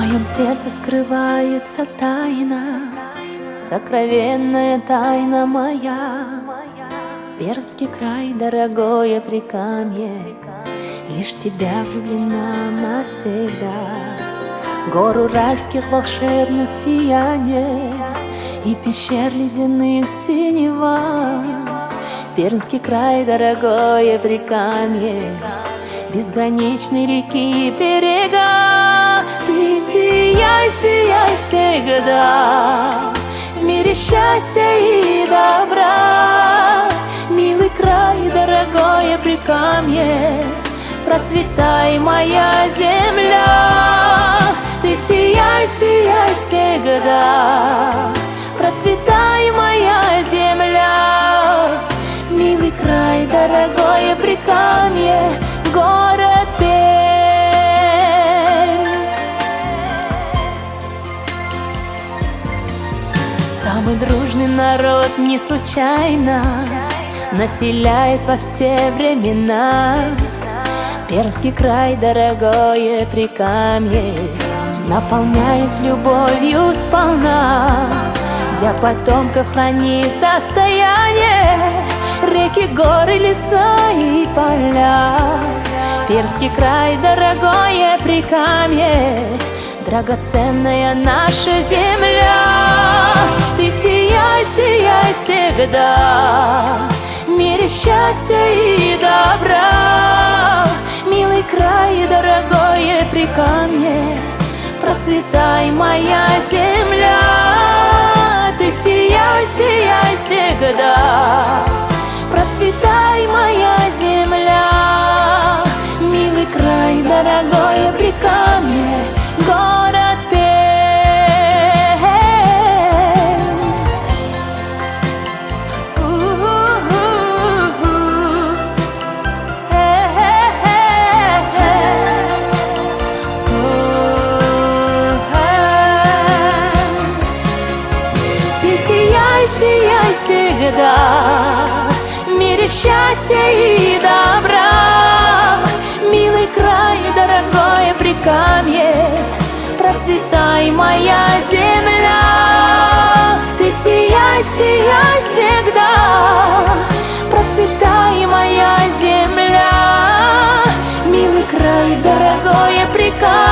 моем сердце скрывается тайна, сокровенная тайна моя. Пермский край, дорогое Прикамье, лишь в тебя влюблена навсегда. Гор уральских волшебных сияние и пещер ледяных синева. Пермский край, дорогое Прикамье, безграничной реки и берега. Ты сияй, сияй всегда в мире счастья и добра. Милый край, дорогое Прикамье, процветай, моя земля. Ты сияй, сияй всегда, процветай, моя земля. Милый край, дорогое Прикамье, город Пермь. Самый дружный народ не случайно населяет во все времена. Пермский край, дорогое Прикамье, наполняясь любовью сполна. Для потомков хранит достояние реки, горы, леса и поля. Пермский край, дорогое Прикамье, драгоценная наша земля. Ты сияй, сияй всегда в мире счастья и добра. Милый край, дорогое Прикамье, процветай, моя земля. Ты сияй, сияй всегда, процветай, моя земля. Милый край, дорогое Прикамье, город Пермь. Сияй всегда в мире счастья и добра. Милый край, дорогое Прикамье, процветай, моя земля. Ты сияй, сияй всегда, процветай, моя земля. Милый край, дорогое Прикамье.